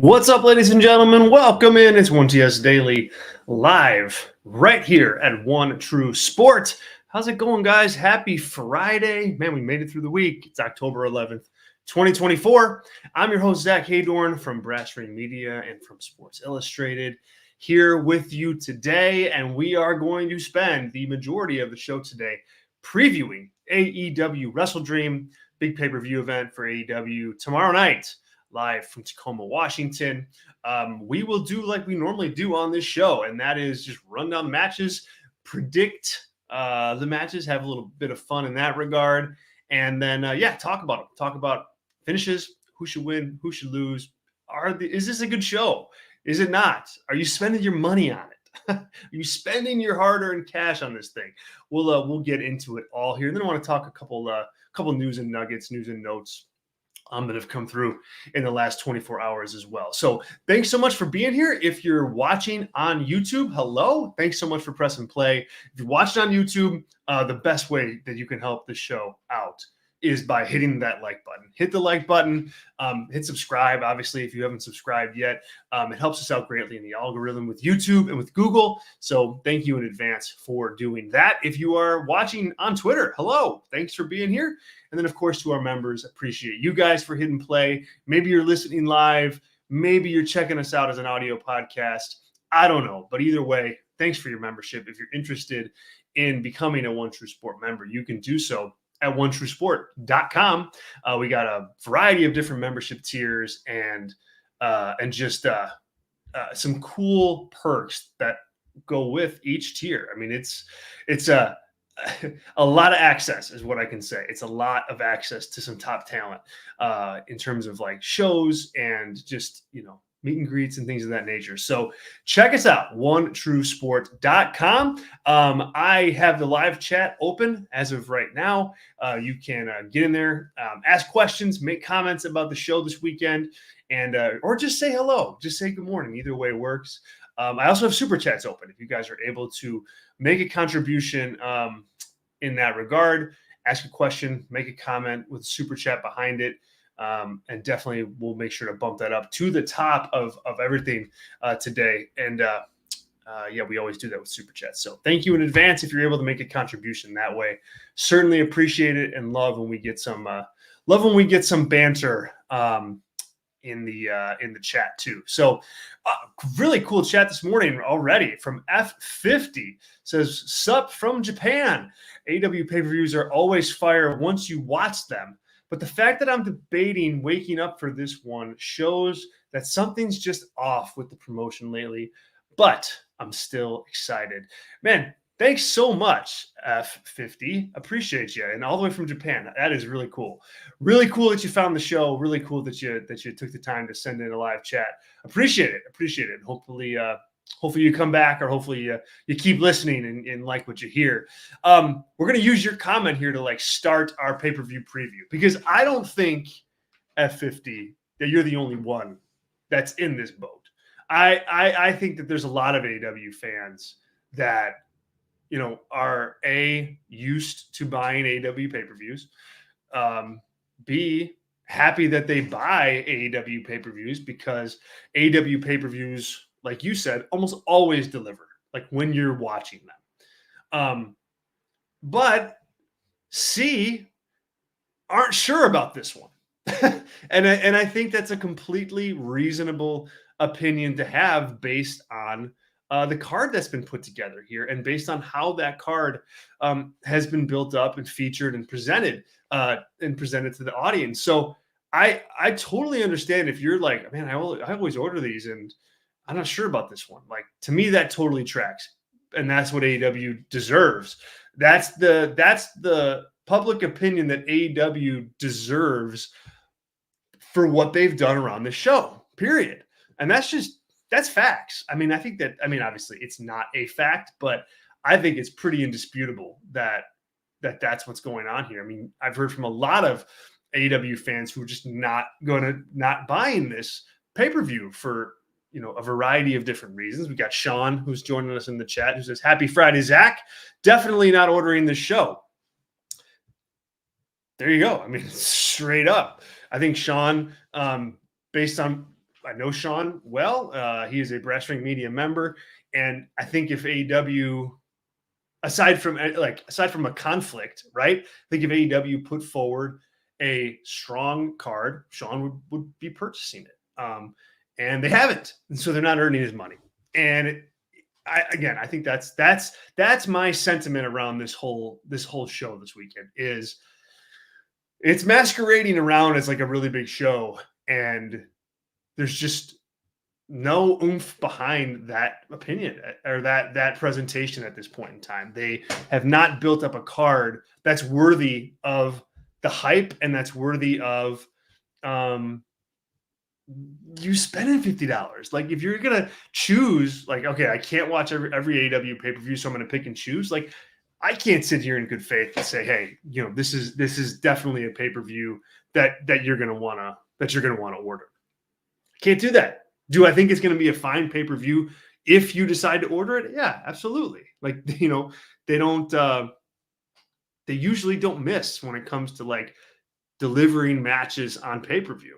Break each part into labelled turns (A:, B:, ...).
A: What's up, ladies and gentlemen? Welcome in. It's 1TS Daily live right here at One True Sport. How's it going, guys? Happy Friday. Man, we made it through the week. It's October 11th, 2024. I'm your host, Zack Heydorn from Brass Ring Media and from Sports Illustrated here with you today. And we are going to spend the majority of the show today previewing AEW WrestleDream, big pay-per-view event for AEW tomorrow night. Live from Tacoma, Washington. We will do like we normally do on this show, and that is just run down the matches, predict the matches, have a little bit of fun in that regard, and then talk about them. Talk about finishes, who should win, who should lose. Is this a good show? Is it not? Are you spending your money on it? Are you spending your hard-earned cash on this thing? We'll get into it all here. And then I want to talk a couple news and nuggets, news and notes that have come through in the last 24 hours as well. So thanks so much for being here. If you're watching on YouTube, hello. Thanks so much for pressing play. If you're watching on YouTube, the best way that you can help the show out is by hitting that like button. Hit the like button, hit subscribe. Obviously, if you haven't subscribed yet, it helps us out greatly in the algorithm with YouTube and with Google. So thank you in advance for doing that. If you are watching on Twitter, hello. Thanks for being here. And then, of course, to our members, appreciate you guys for hitting play. Maybe you're listening live. Maybe you're checking us out as an audio podcast. I don't know. But either way, thanks for your membership. If you're interested in becoming a One True Sport member, you can do so at onetruesport.com. We got a variety of different membership tiers and just some cool perks that go with each tier. I mean, it's a lot of access is what I can say. It's a lot of access to some top talent in terms of like shows and just, meet and greets and things of that nature. So check us out, onetruesport.com. I have the live chat open as of right now. You can get in there, ask questions, make comments about the show this weekend, and or just say hello, just say good morning. Either way works. I also have super chats open. If you guys are able to make a contribution in that regard, ask a question, make a comment with a super chat behind it. And definitely we'll make sure to bump that up to the top of everything today. And we always do that with super chats. So thank you in advance if you're able to make a contribution that way. Certainly appreciate it and love when we get some banter in the chat too. So really cool chat this morning already from F50 says, "Sup from Japan. AEW pay-per-views are always fire once you watch them. But the fact that I'm debating waking up for this one shows that something's just off with the promotion lately, but I'm still excited." Man, thanks so much, F50. Appreciate you. And all the way from Japan. That is really cool. Really cool that you found the show. Really cool that you took the time to send in a live chat. Appreciate it. And hopefully you come back, or hopefully you keep listening and like what you hear. We're going to use your comment here to like start our pay-per-view preview, because I don't think, F50, that you're the only one that's in this boat. I think that there's a lot of AEW fans that, are used to buying AEW pay-per-views, B, happy that they buy AEW pay-per-views, because AEW pay-per-views, like you said, almost always deliver, like when you're watching them. But C, aren't sure about this one. and I think that's a completely reasonable opinion to have based on the card that's been put together here, and based on how that card has been built up and featured and presented to the audience. So I totally understand if you're like, man, I always order these and I'm not sure about this one. Like, to me, that totally tracks. And that's what AEW deserves. That's the public opinion that AEW deserves for what they've done around this show, period. And that's facts. I mean, obviously it's not a fact, but I think it's pretty indisputable that that's what's going on here. I mean, I've heard from a lot of AEW fans who are just not buying this pay-per-view for, a variety of different reasons. We got Sean, who's joining us in the chat, who says, "Happy Friday, Zach. Definitely not ordering this show." There you go. I mean, straight up. I think Sean, based on I know Sean well. He is a Brass Ring Media member, and I think if AEW, aside from a conflict, right? I think if AEW put forward a strong card, Sean would be purchasing it. And they haven't, and so they're not earning his money. And I think that's my sentiment around this whole show this weekend. Is it's masquerading around as like a really big show, and there's just no oomph behind that opinion or that presentation at this point in time. They have not built up a card that's worthy of the hype and that's worthy of you spending $50. Like, if you're gonna choose, like, okay, I can't watch every AEW pay-per-view, so I'm gonna pick and choose. Like, I can't sit here in good faith and say, hey, this is definitely a pay-per-view that you're gonna wanna order. Can't do that. Do I think it's going to be a fine pay-per-view if you decide to order it? Yeah, absolutely. Like, they usually don't miss when it comes to like delivering matches on pay-per-view.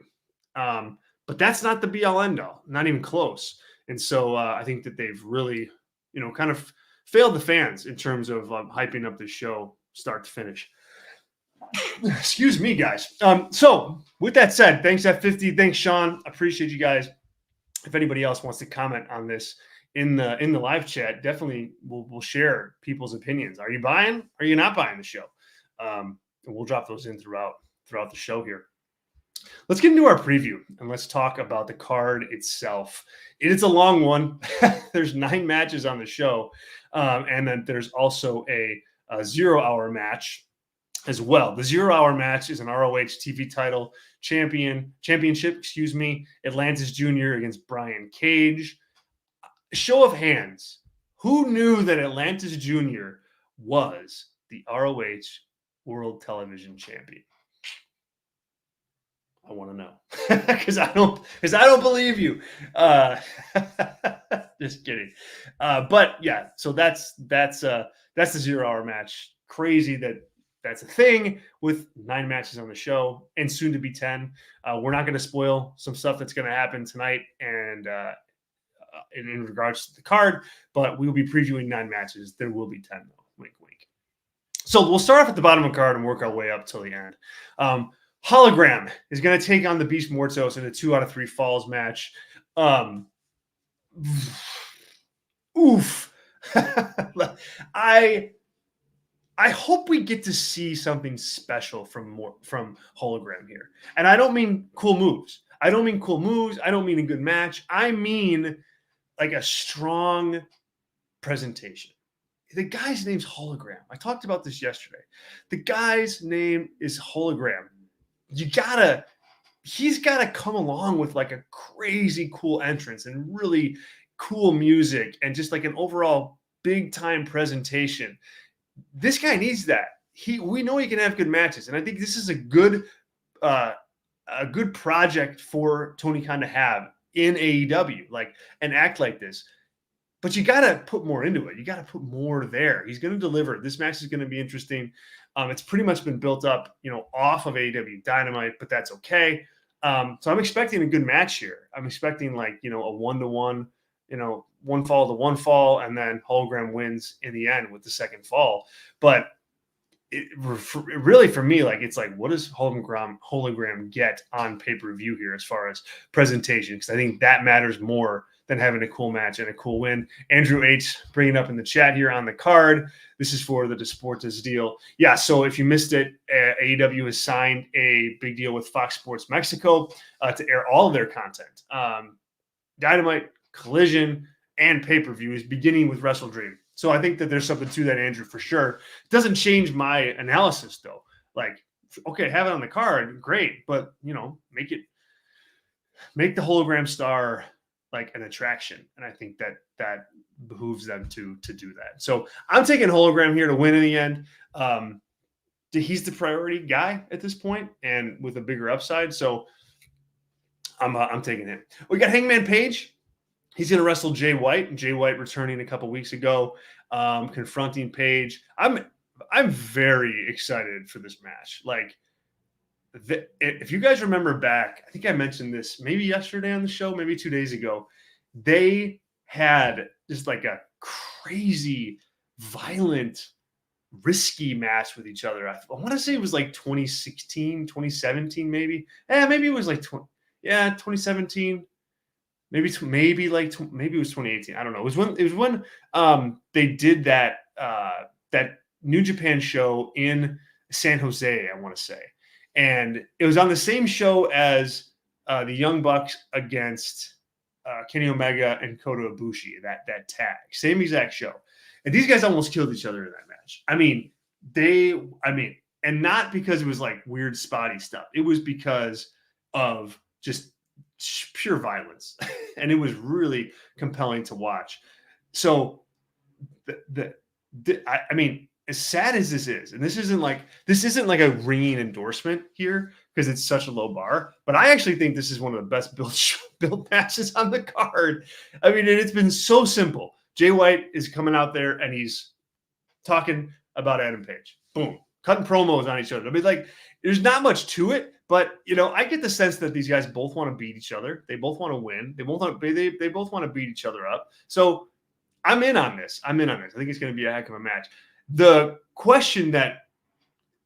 A: But that's not the be all end all, not even close. And so I think that they've really, kind of failed the fans in terms of hyping up this show start to finish. Excuse me, guys. So with that said, thanks F50. Thanks, Sean. Appreciate you guys. If anybody else wants to comment on this in the live chat, definitely we'll share people's opinions. Are you buying? Are you not buying the show? And we'll drop those in throughout the show here. Let's get into our preview and let's talk about the card itself. It's a long one. There's 9 matches on the show. And then there's also a 0-hour match as well. The 0-hour match is an ROH TV title championship, Atlantis Jr. against Brian Cage. Show of hands. Who knew that Atlantis Jr. was the ROH World Television Champion? I want to know because I don't believe you. Just kidding. But yeah, so that's the 0-hour match. Crazy that's a thing with 9 matches on the show and soon to be 10. We're not going to spoil some stuff that's going to happen tonight and in regards to the card, but we will be previewing 9 matches. There will be 10 though. Wink, wink. So we'll start off at the bottom of the card and work our way up till the end. Hologram is going to take on the Beast Mortos in a 2 out of 3 falls match. Oof. I hope we get to see something special from Hologram here. And I don't mean cool moves. I don't mean a good match. I mean like a strong presentation. The guy's name's Hologram. I talked about this yesterday. The guy's name is Hologram. He's gotta come along with like a crazy cool entrance and really cool music and just like an overall big time presentation. This guy needs that. We know he can have good matches, and I think this is a good project for Tony Khan to have in AEW, like an act like this. But you got to put more into it. You got to put more there. He's going to deliver. This match is going to be interesting. It's pretty much been built up, off of AEW Dynamite, but that's okay. So I'm expecting a good match here. I'm expecting like, a 1-to-1, one fall to one fall, and then Hologram wins in the end with the second fall. But really for me, like, it's like, what does Hologram get on pay-per-view here as far as presentation? Because I think that matters more than having a cool match and a cool win. Andrew H. bringing up in the chat here on the card. This is for the Desportes deal. Yeah, so if you missed it, AEW has signed a big deal with Fox Sports Mexico to air all of their content. Dynamite, Collision, and pay-per-views, beginning with WrestleDream. So I think that there's something to that, Andrew, for sure. It doesn't change my analysis, though. Like, okay, have it on the card, great, but, make the Hologram star like an attraction. And I think that behooves them to do that. So I'm taking Hologram here to win in the end. He's the priority guy at this point and with a bigger upside. So I'm taking him. We got Hangman Page. He's going to wrestle Jay White. Jay White returning a couple weeks ago, confronting Page. I'm very excited for this match. Like, if you guys remember back, I think I mentioned this maybe yesterday on the show, maybe 2 days ago. They had just like a crazy, violent, risky match with each other. I want to say it was like 2016, 2017, maybe. Maybe it was like 2017. Maybe maybe it was 2018. I don't know. It was when they did that that New Japan show in San Jose, I want to say. And it was on the same show as the Young Bucks against Kenny Omega and Kota Ibushi, that tag. Same exact show. And these guys almost killed each other in that match. And not because it was like weird spotty stuff. It was because of just pure violence. And it was really compelling to watch. So as sad as this is, and this isn't like a ringing endorsement here because it's such a low bar, but I actually think this is one of the best built matches on the card. I mean, it's been so simple. Jay White is coming out there and he's talking about Adam Page. Boom. Cutting promos on each other. I mean, like, there's not much to it, but I get the sense that these guys both want to beat each other. They both want to win. They both want to beat each other up. So I'm in on this. I think it's going to be a heck of a match. The question that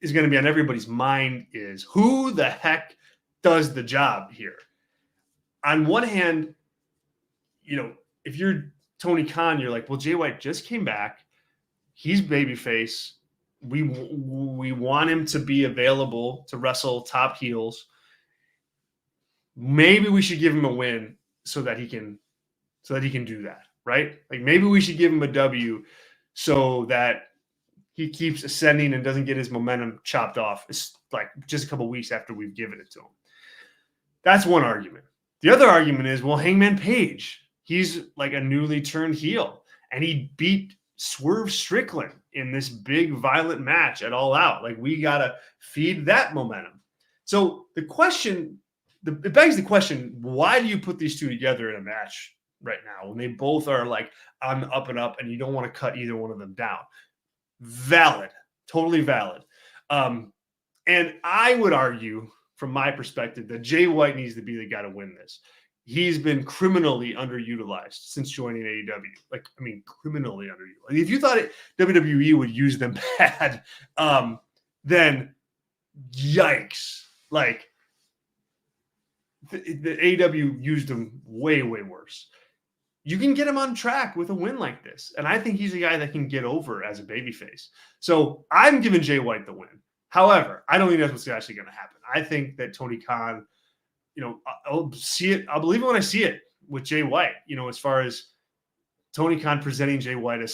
A: is going to be on everybody's mind is who the heck does the job here? On one hand, if you're Tony Khan, you're like, well, Jay White just came back. He's babyface. We want him to be available to wrestle top heels. Maybe we should give him a win so that he can do that, right? Like maybe we should give him a W so that he keeps ascending and doesn't get his momentum chopped off. It's like just a couple of weeks after we've given it to him. That's one argument. The other argument is, well, Hangman Page, he's like a newly turned heel, and he beat Swerve Strickland in this big violent match at All Out. Like we got to feed that momentum. So it begs the question, why do you put these two together in a match right now when they both are like on the up and up and you don't want to cut either one of them down? Valid, totally valid. And I would argue from my perspective that Jay White needs to be the guy to win this. He's been criminally underutilized since joining AEW. Criminally underutilized. If you thought WWE would use them bad, then yikes. Like the AEW used them way, way worse. You can get him on track with a win like this. And I think he's a guy that can get over as a babyface. So I'm giving Jay White the win. However, I don't think that's what's actually going to happen. I think that Tony Khan, I'll see it. I'll believe it when I see it with Jay White, as far as Tony Khan presenting Jay White as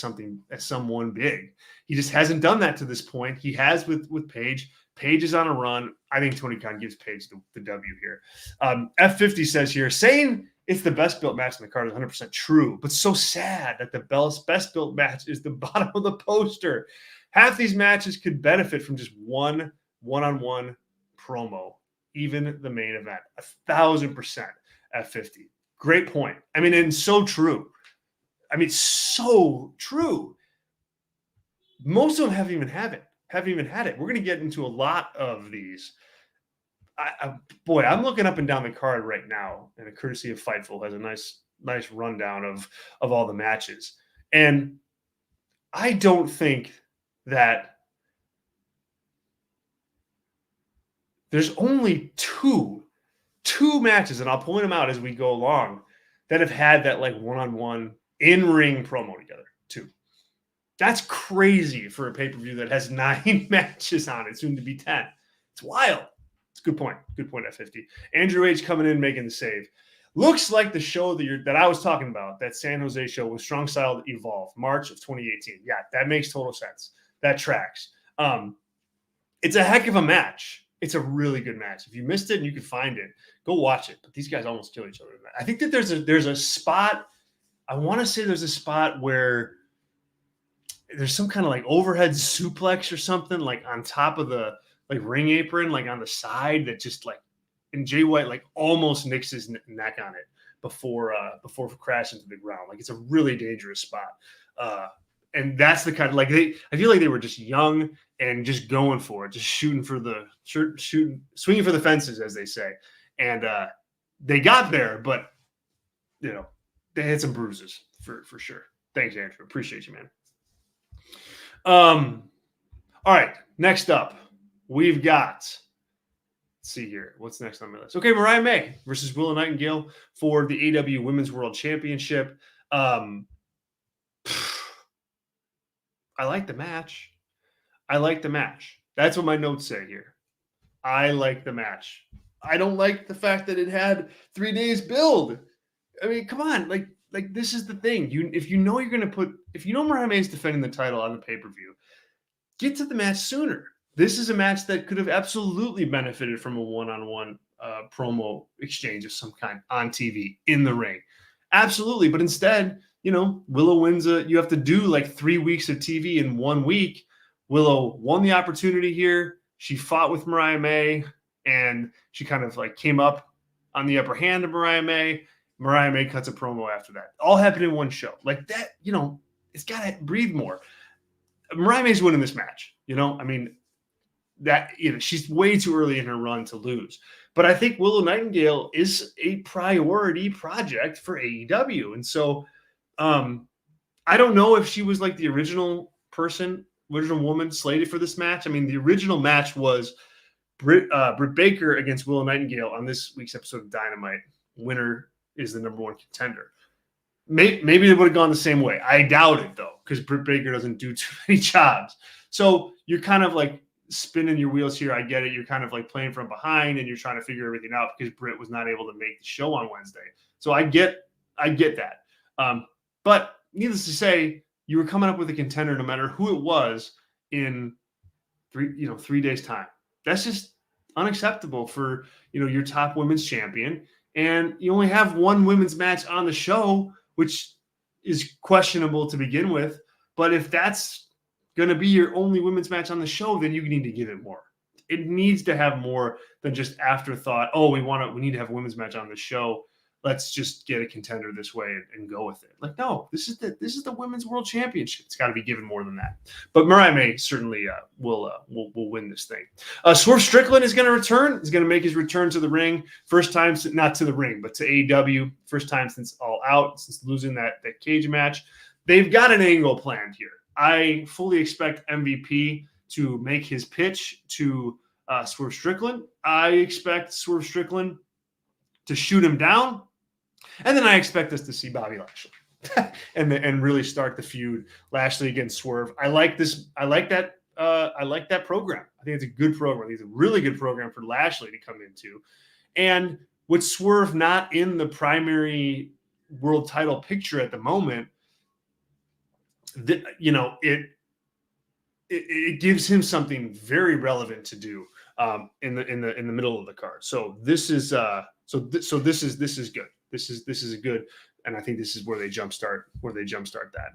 A: someone big. He just hasn't done that to this point. He has with Page. Page is on a run. I think Tony Khan gives Page the W here. F50 says here, saying it's the best built match in the card is 100% true, but so sad that the best built match is the bottom of the poster. Half these matches could benefit from just one-on-one promo, even the main event. 1,000% F50. Great point. And so true. So true. Most of them haven't even had it. We're going to get into a lot of these. I'm looking up and down the card right now, and a courtesy of Fightful has a nice rundown of all the matches. And I don't think that there's only two matches, and I'll point them out as we go along, that have had that like one-on-one in-ring promo together. 2. That's crazy for a pay-per-view that has 9 matches on it, soon to be 10. It's wild. It's a good point. Good point at 50. Andrew H. coming in, making the save. Looks like the show that I was talking about, that San Jose show, was Strong Style Evolve, March of 2018. Yeah, that makes total sense. That tracks. It's a heck of a match. It's a really good match. If you missed it and you can find it, go watch it. But these guys almost kill each other. I think that there's a spot. I want to say there's a spot where there's some kind of like overhead suplex or something like on top of the like ring apron, like on the side, that just like, and Jay White like almost nicks his neck on it before crashing to the ground. Like it's a really dangerous spot. and that's the kind of I feel like they were just young and just going for it, just swinging for the fences, as they say. And they got there, but they had some bruises for sure. Thanks, Andrew. Appreciate you, man. All right. Next up, we've got. Let's see here. What's next on my list? Okay, Mariah May versus Willow Nightingale for the AEW Women's World Championship. I like the match. That's what my notes say here. I like the match. I don't like the fact that it had 3 days build. I mean, come on. Like this is the thing. If you know Mariah May is defending the title on the pay-per-view, get to the match sooner. This is a match that could have absolutely benefited from a one-on-one promo exchange of some kind on TV in the ring. Absolutely. But instead, Willow wins you have to do like 3 weeks of TV in 1 week. Willow won the opportunity here. She fought with Mariah May, and she kind of like came up on the upper hand of Mariah May. Mariah May cuts a promo after that. All happened in one show. Like that, it's got to breathe more. Mariah May's winning this match. I mean, that she's way too early in her run to lose. But I think Willow Nightingale is a priority project for AEW. And so I don't know if she was like the original woman slated for this match. I mean, the original match was Britt Baker against Willow Nightingale on this week's episode of Dynamite. Winner is the number 1 contender. Maybe it would have gone the same way. I doubt it, though, because Britt Baker doesn't do too many jobs. So you're kind of like spinning your wheels here. I get it. You're kind of like playing from behind, and you're trying to figure everything out because Britt was not able to make the show on Wednesday. So I get that. But needless to say, you were coming up with a contender no matter who it was in 3 days' time. That's just unacceptable for your top women's champion. And you only have one women's match on the show, which is questionable to begin with. But if that's going to be your only women's match on the show, then you need to give it more. It needs to have more than just afterthought. Oh, we need to have a women's match on the show. Let's just get a contender this way and go with it. Like, no, this is the Women's World Championship. It's got to be given more than that. But Mariah May certainly will win this thing. Swerve Strickland is going to return. He's going to make his return to the ring. First time, not to the ring, but to AEW. First time since All Out, since losing that cage match. They've got an angle planned here. I fully expect MVP to make his pitch to Swerve Strickland. I expect Swerve Strickland to shoot him down. And then I expect us to see Bobby Lashley and really start the feud. Lashley against Swerve. I like this. I like that. I like that program. I think it's a good program. It's a really good program for Lashley to come into. And with Swerve not in the primary world title picture at the moment, it gives him something very relevant to do in the middle of the card. So this is this is good. This is a good, and I think this is where they jumpstart that.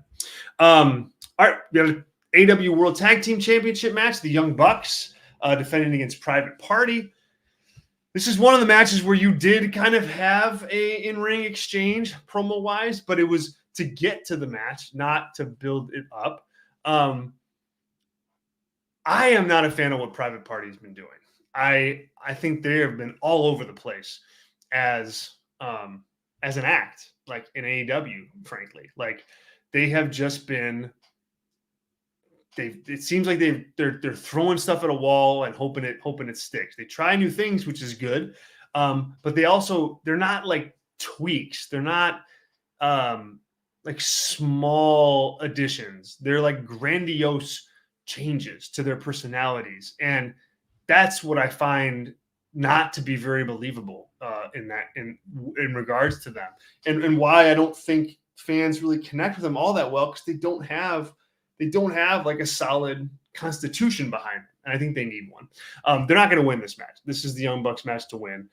A: All right, we have an AEW World Tag Team Championship match. The Young Bucks defending against Private Party. This is one of the matches where you did kind of have a in-ring exchange promo-wise, but it was to get to the match, not to build it up. I am not a fan of what Private Party has been doing. I think they have been all over the place as an act, like in AEW, frankly. Like they have just been it seems like they're throwing stuff at a wall and hoping it sticks. They try new things, which is good. But they're not like tweaks. They're not like small additions. They're like grandiose changes to their personalities. And that's what I find not to be very believable in regards to them, and why I don't think fans really connect with them all that well, because they don't have like a solid constitution behind it, and I think they need one. They're not going to win this match. This is the Young Bucks match to win.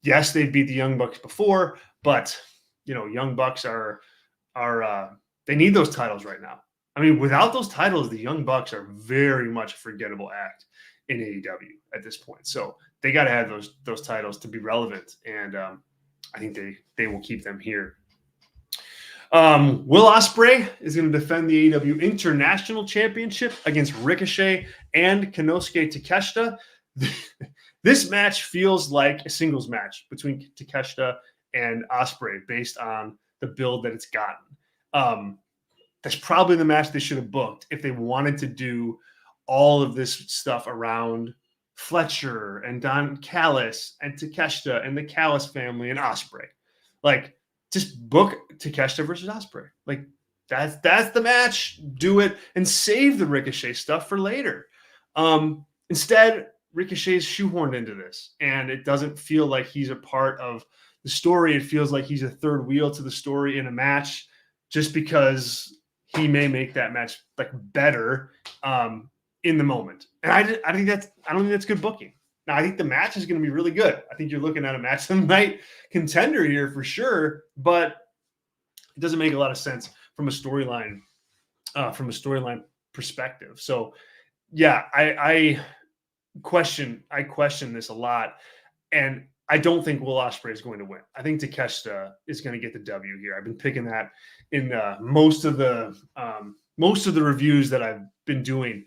A: Yes, they beat the Young Bucks before, but Young Bucks are they need those titles right now. I mean, without those titles, the Young Bucks are very much a forgettable act in AEW at this point. So they got to have those titles to be relevant, and I think they will keep them here. Will Ospreay is going to defend the AEW International Championship against Ricochet and Konosuke Takeshita. This match feels like a singles match between Takeshita and Ospreay based on the build that it's gotten. That's probably the match they should have booked if they wanted to do all of this stuff around Fletcher and Don Callis and Takeshita and the Callis family and Ospreay. Like, just book Takeshita versus Ospreay. Like, that's the match. Do it and save the Ricochet stuff for later. Instead, Ricochet's shoehorned into this, and it doesn't feel like he's a part of the story. It feels like he's a third wheel to the story in a match, just because he may make that match like better in the moment. And I don't think that's good booking. Now, I think the match is going to be really good. I think you're looking at a match of the night contender here for sure, but it doesn't make a lot of sense from a storyline perspective. So yeah, I question this a lot, and I don't think Will Ospreay is going to win. I think Takeshita is going to get the W here. I've been picking that in most of the reviews that I've been doing.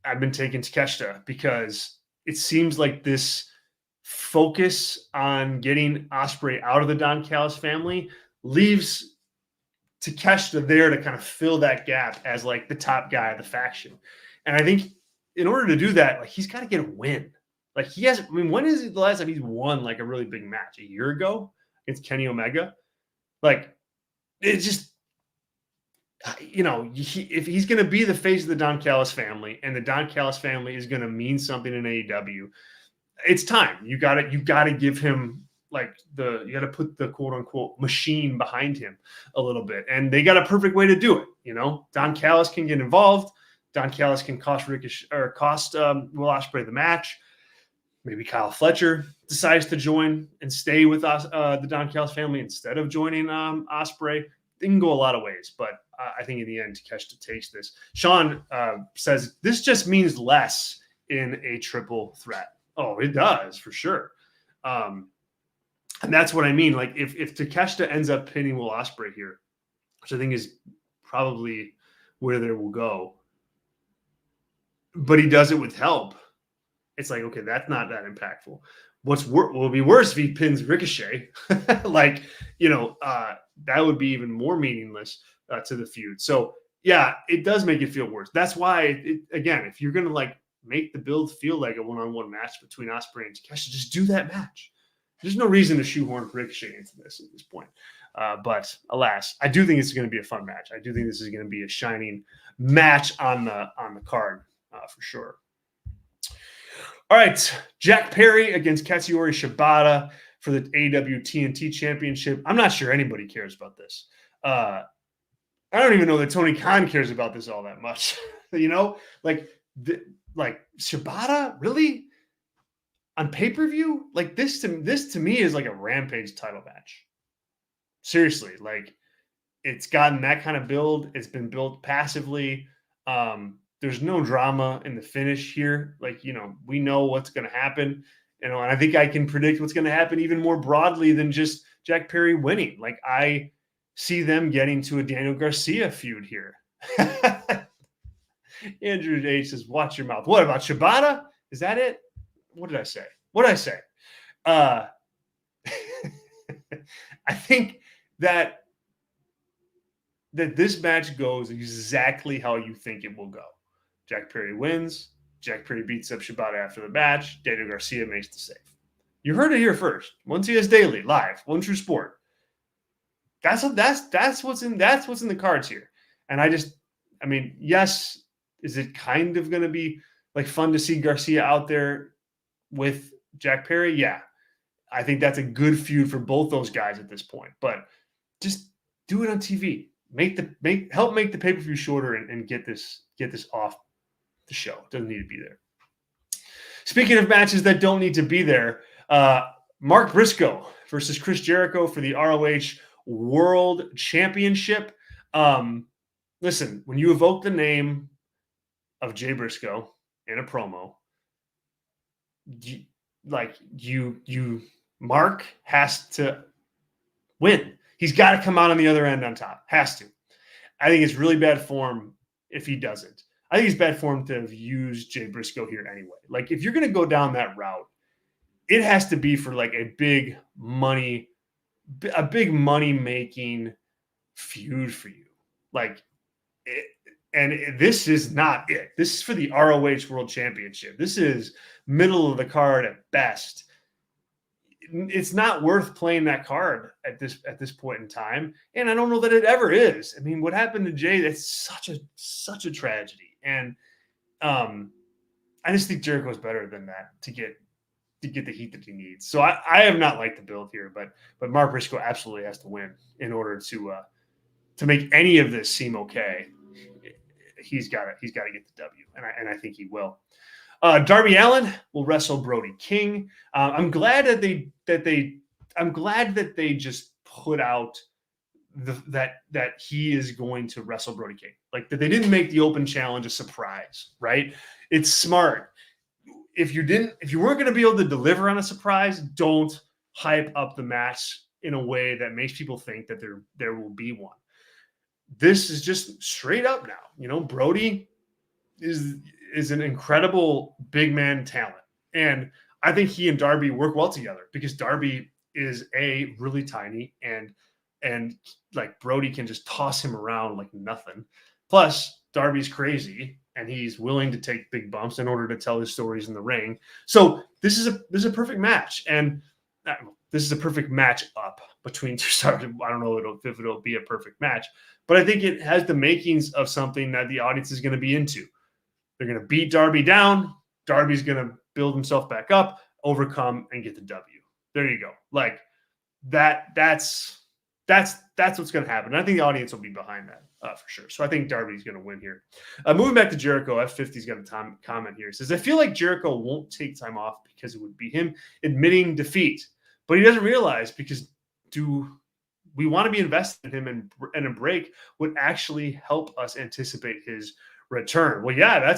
A: I've been taking Takeshita because it seems like this focus on getting Ospreay out of the Don Callis family leaves Takeshita there to kind of fill that gap as like the top guy of the faction. And I think in order to do that, like, he's got to get a win. Like, he has, I mean, when is the last time he's won like a really big match? A year ago against Kenny Omega? Like, it's just, if he's going to be the face of the Don Callis family, and the Don Callis family is going to mean something in AEW, it's time. You got to give him you got to put the quote unquote machine behind him a little bit, and they got a perfect way to do it. Don Callis can get involved. Don Callis can cost Will Ospreay the match. Maybe Kyle Fletcher decides to join and stay with us, the Don Callis family, instead of joining Ospreay. They can go a lot of ways, but I think in the end, Takeshita takes this. Sean says this just means less in a triple threat. Oh, it does for sure. And that's what I mean. Like, if Takeshita ends up pinning Will Ospreay here, which I think is probably where they will go, but he does it with help, it's like, okay, that's not that impactful. Will be worse if he pins Ricochet. That would be even more meaningless to the feud. So yeah, it does make it feel worse. That's why, again, if you're going to make the build feel like a one-on-one match between Ospreay and Takeshita, just do that match. There's no reason to shoehorn Ricochet into this at this point. But alas, I do think it's going to be a fun match. I do think this is going to be a shining match on the card for sure. All right, Jack Perry against Katsuyori Shibata for the AEW TNT Championship. I'm not sure anybody cares about this. I don't even know that Tony Khan cares about this all that much. Shibata, really? On pay-per-view? Like, this to me is like a Rampage title match. Seriously, it's gotten that kind of build. It's been built passively. There's no drama in the finish here. We know what's going to happen. And I think I can predict what's going to happen even more broadly than just Jack Perry winning. I see them getting to a Daniel Garcia feud here. Andrew H says, watch your mouth. What about Shibata? Is that it? What did I say? I think that this match goes exactly how you think it will go. Jack Perry wins. Jack Perry beats up Shibata after the match. Daniel Garcia makes the save. You heard it here first. One TS Daily, live, One True Sport. That's what's in the cards here. And yes, is it kind of going to be fun to see Garcia out there with Jack Perry? Yeah. I think that's a good feud for both those guys at this point. But just do it on TV. Help make the pay-per-view shorter and get this off the show. It doesn't need to be there. Speaking of matches that don't need to be there, Mark Briscoe versus Chris Jericho for the ROH World Championship. Listen, when you evoke the name of Jay Briscoe in a promo, Mark has to win. He's got to come out on the other end on top. Has to. I think it's really bad form if he doesn't. I think it's bad form to have used Jay Briscoe here anyway. Like, if you're going to go down that route, it has to be for like a big money making feud for you. Like, this is not it. This is for the ROH World Championship. This is middle of the card at best. It's not worth playing that card at this point in time, and I don't know that it ever is. I mean, what happened to Jay? That's such a tragedy, and I just think Jericho's better than that to get the heat that he needs. So I have not liked the build here, but Mark Briscoe absolutely has to win in order to make any of this seem okay. He's got to get the W, and I think he will. Darby Allin will wrestle Brody King. I'm glad that they just put out that he is going to wrestle Brody King. Like, that they didn't make the open challenge a surprise, right? It's smart. If you weren't going to be able to deliver on a surprise, don't hype up the match in a way that makes people think that there will be one. This is just straight up now. Brody is an incredible big man talent. And I think he and Darby work well together because Darby is really tiny and like Brody can just toss him around like nothing. Plus, Darby's crazy and he's willing to take big bumps in order to tell his stories in the ring. So this is a perfect match. And this is a perfect match up between two stars. I don't know if it'll be a perfect match, but I think it has the makings of something that the audience is going to be into. They're going to beat Darby down. Darby's going to build himself back up, overcome, and get the W. There you go. Like that's what's going to happen. And I think the audience will be behind that for sure. So I think Darby's going to win here. Moving back to Jericho, F50's got a comment here. It says, I feel like Jericho won't take time off because it would be him admitting defeat. But he doesn't realize, because we want to be invested in him, and a break would actually help us anticipate his return. Well, yeah,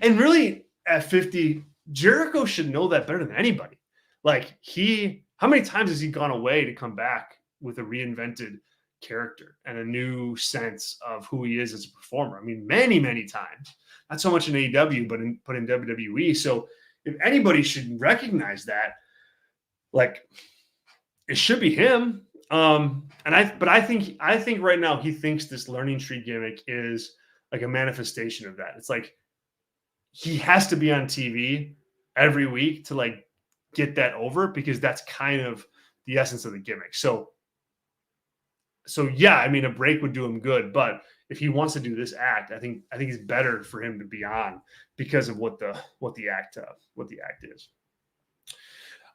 A: and really at 50, Jericho should know that better than anybody. Like, how many times has he gone away to come back with a reinvented character and a new sense of who he is as a performer? I mean, many, many times. Not so much in AEW, but in WWE. So if anybody should recognize that, like, it should be him. I think right now he thinks this learning tree gimmick is like a manifestation of that. It's like he has to be on TV every week to like get that over, because that's kind of the essence of the gimmick. So yeah, I mean, a break would do him good, but if he wants to do this act, I think it's better for him to be on because of what the act is.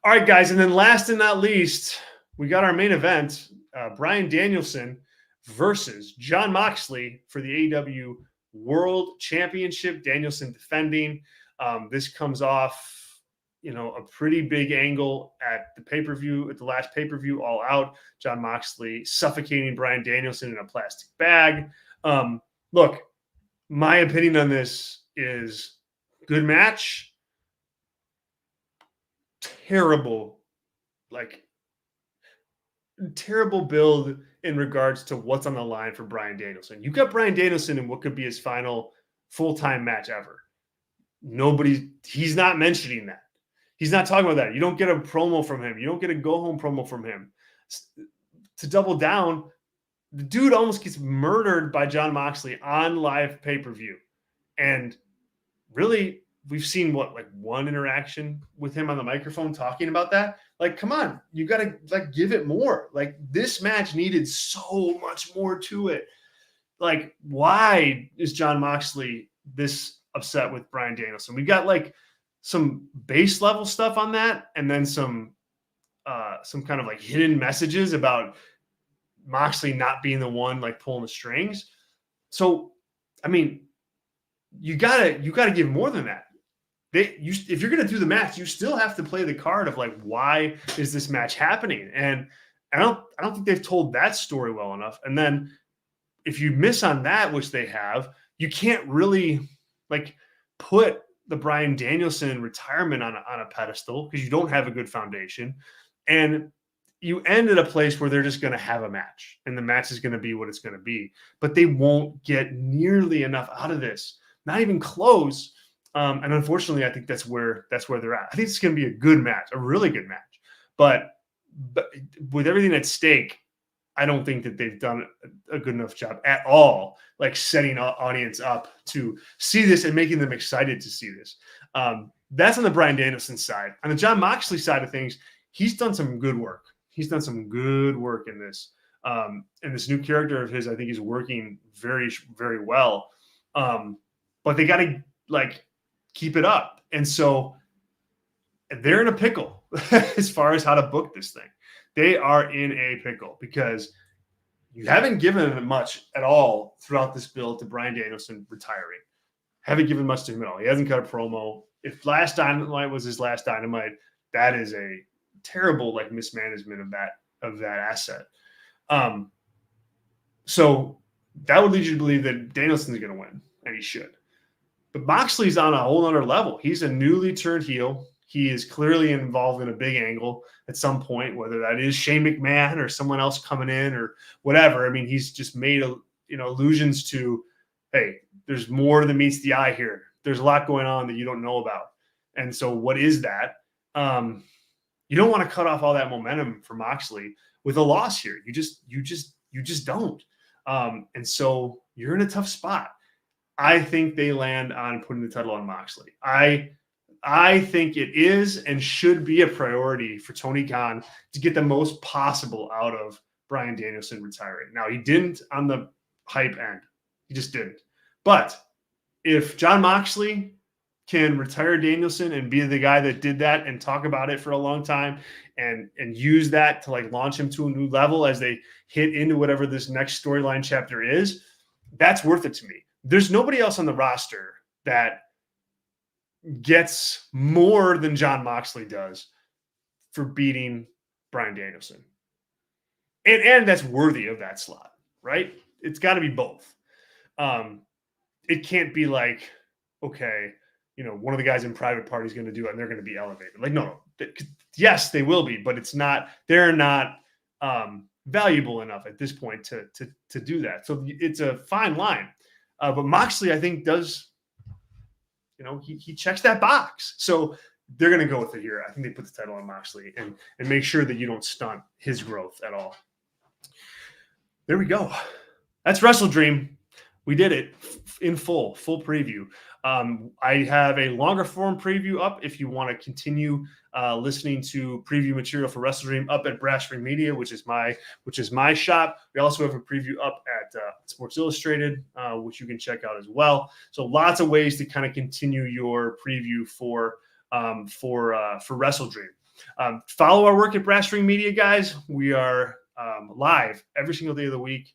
A: All right, guys, and then last and not least, we got our main event, Bryan Danielson versus Jon Moxley for the AEW World Championship. Danielson defending. This comes off, a pretty big angle at the last pay-per-view, All Out. Jon Moxley suffocating Bryan Danielson in a plastic bag. Look, my opinion on this is good match. Terrible build in regards to what's on the line for Bryan Danielson. You got Bryan Danielson in what could be his final full-time match ever. He's not mentioning that. He's not talking about that. You don't get a promo from him. You don't get a go-home promo from him. To double down, the dude almost gets murdered by Jon Moxley on live pay-per-view. And really, we've seen one interaction with him on the microphone talking about that. Like, come on, you got to give it more. Like, this match needed so much more to it. Like, why is Jon Moxley this upset with Bryan Danielson? We got some base level stuff on that, and then some kind of hidden messages about Moxley not being the one pulling the strings. So, I mean, you gotta give more than that. If you're going to do the match, you still have to play the card of why is this match happening? And I don't think they've told that story well enough. And then if you miss on that, which they have, you can't really put the Bryan Danielson retirement on a pedestal, because you don't have a good foundation. And you end at a place where they're just going to have a match, and the match is going to be what it's going to be. But they won't get nearly enough out of this, not even close. And unfortunately, I think that's where they're at. I think it's going to be a good match, a really good match. But with everything at stake, I don't think that they've done a good enough job at all, like setting an audience up to see this and making them excited to see this. That's on the Bryan Danielson side. On the Jon Moxley side of things, he's done some good work. He's done some good work in this. And this new character of his, I think, is working very, very well. But they got to keep it up. And so they're in a pickle as far as how to book this thing. They are in a pickle because you haven't given them much at all throughout this build to Bryan Danielson retiring. Haven't given much to him at all. He hasn't cut a promo. If last Dynamite was his last Dynamite, that is a terrible mismanagement of that asset. So that would lead you to believe that Danielson's going to win, and he should. But Moxley's on a whole other level. He's a newly turned heel. He is clearly involved in a big angle at some point, whether that is Shane McMahon or someone else coming in or whatever. I mean, he's just made allusions to, hey, there's more than meets the eye here. There's a lot going on that you don't know about. And so what is that? You don't want to cut off all that momentum for Moxley with a loss here. You just don't. And so you're in a tough spot. I think they land on putting the title on Moxley. I think it is and should be a priority for Tony Khan to get the most possible out of Bryan Danielson retiring. Now, he didn't on the hype end. He just didn't. But if Jon Moxley can retire Danielson and be the guy that did that and talk about it for a long time and use that to launch him to a new level as they hit into whatever this next storyline chapter is, that's worth it to me. There's nobody else on the roster that gets more than Jon Moxley does for beating Bryan Danielson. And that's worthy of that slot, right? It's got to be both. It can't be okay, one of the guys in Private Party is going to do it and they're going to be elevated. No. Yes, they will be, but they're not valuable enough at this point to do that. So it's a fine line. But Moxley, I think, does, he checks that box. So they're going to go with it here. I think they put the title on Moxley and make sure that you don't stunt his growth at all. There we go. That's WrestleDream. We did it in full preview. I have a longer form preview up if you want to continue listening to preview material for WrestleDream up at Brass Ring Media, which is my shop. We also have a preview up at Sports Illustrated, which you can check out as well. So lots of ways to kind of continue your preview for WrestleDream. Follow our work at Brass Ring Media, guys. We are live every single day of the week,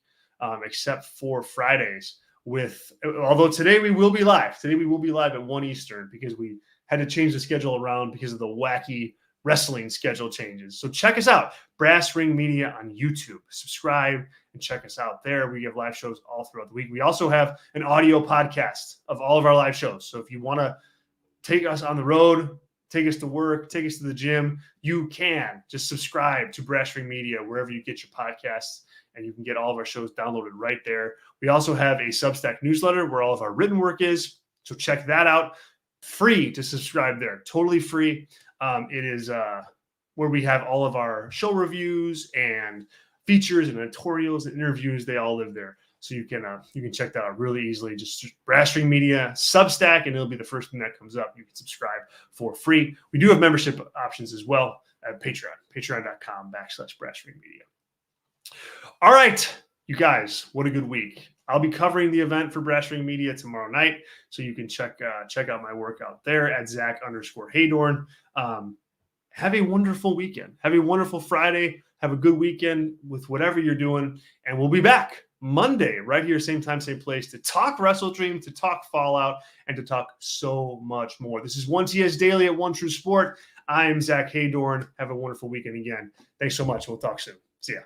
A: except for Fridays. Although today we will be live. Today we will be live at 1 Eastern because we had to change the schedule around because of the wacky wrestling schedule changes. So check us out, Brass Ring Media on YouTube. Subscribe and check us out there. We have live shows all throughout the week. We also have an audio podcast of all of our live shows. So if you want to take us on the road, take us to work, take us to the gym, you can just subscribe to Brass Ring Media wherever you get your podcasts, and you can get all of our shows downloaded right there. We also have a Substack newsletter where all of our written work is. So check that out. Free to subscribe there. Totally free. It is where we have all of our show reviews and features and editorials and interviews. They all live there. So you can check that out really easily. Just Brass Ring Media Substack, and it'll be the first thing that comes up. You can subscribe for free. We do have membership options as well at Patreon, patreon.com/Brass Ring Media. All right, you guys, what a good week. I'll be covering the event for Brass Ring Media tomorrow night, so you can check out my work out there at Zack_Heydorn. Have a wonderful weekend. Have a wonderful Friday. Have a good weekend with whatever you're doing, and we'll be back Monday right here, same time, same place, to talk WrestleDream, to talk Fallout, and to talk so much more. This is 1TS Daily at One True Sport. I'm Zack Heydorn. Have a wonderful weekend again. Thanks so much. We'll talk soon. See ya.